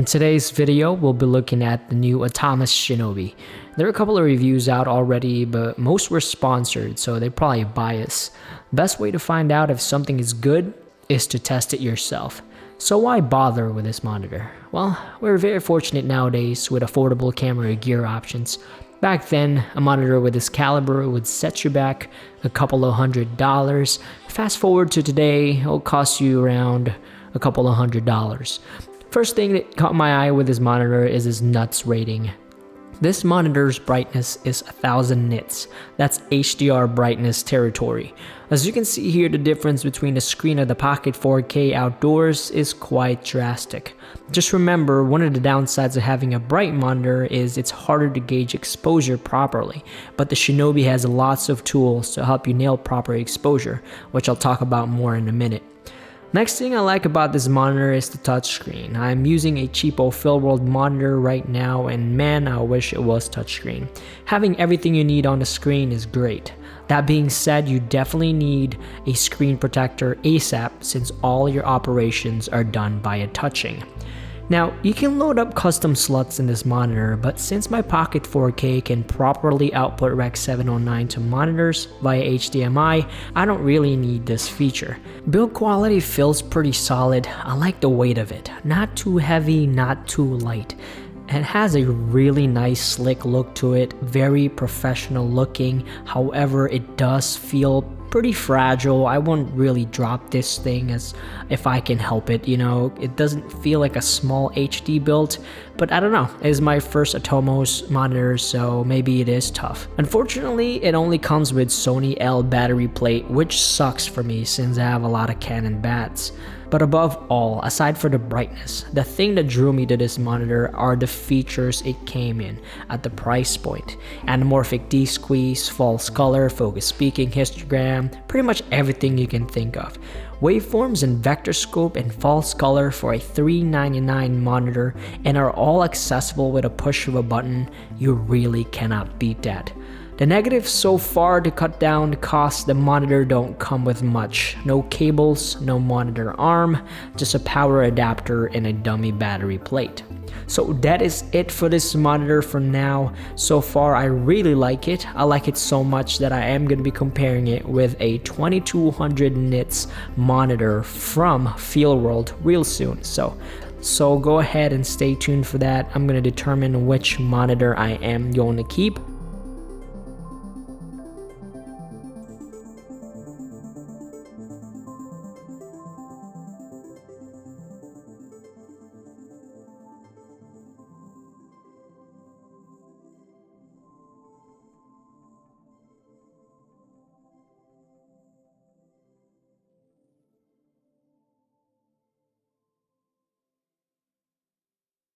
In today's video, we'll be looking at the new Atomos Shinobi. There are a couple of reviews out already, but most were sponsored, so they're probably biased. Best way to find out if something is good is to test it yourself. So why bother with this monitor? Well, we're very fortunate nowadays with affordable camera gear options. Back then, a monitor with this caliber would set you back a couple of $100. Fast forward to today, it'll cost you around a couple of $100. First thing that caught my eye with this monitor is its nuts rating. This monitor's brightness is 1000 nits. That's HDR brightness territory. As you can see here, the difference between the screen of the Pocket 4K outdoors is quite drastic. Just remember, one of the downsides of having a bright monitor is it's harder to gauge exposure properly, but the Shinobi has lots of tools to help you nail proper exposure, which I'll talk about more in a minute. Next thing I like about this monitor is the touchscreen. I'm using a cheapo Filworld monitor right now, and man, I wish it was touchscreen. Having everything you need on the screen is great. That being said, you definitely need a screen protector ASAP since all your operations are done via touching. Now, you can load up custom slots in this monitor, but since my Pocket 4K can properly output Rec 709 to monitors via HDMI, I don't really need this feature. Build quality feels pretty solid. I like the weight of it. Not too heavy, not too light. It has a really nice slick look to it, very professional looking. However, it does feel pretty fragile. I wouldn't really drop this thing as if I can help it, you know. It doesn't feel like a small HD build, but I don't know. It's my first Atomos monitor, so maybe it is tough. Unfortunately, it only comes with Sony L battery plate, which sucks for me since I have a lot of Canon bats. But above all, aside for the brightness, the thing that drew me to this monitor are the features it came in at the price point. Anamorphic D-squeeze, false color, focus speaking, histogram, pretty much everything you can think of. Waveforms and vector scope and false color for a $399 monitor and are all accessible with a push of a button. You really cannot beat that. The negatives so far: to cut down the cost, the monitor don't come with much. No cables, no monitor arm, just a power adapter and a dummy battery plate. So that is it for this monitor for now. So far, I really like it. I like it so much that I am going to be comparing it with a 2200 nits monitor from Filworld real soon. So go ahead and stay tuned for that. I'm going to determine which monitor I am going to keep.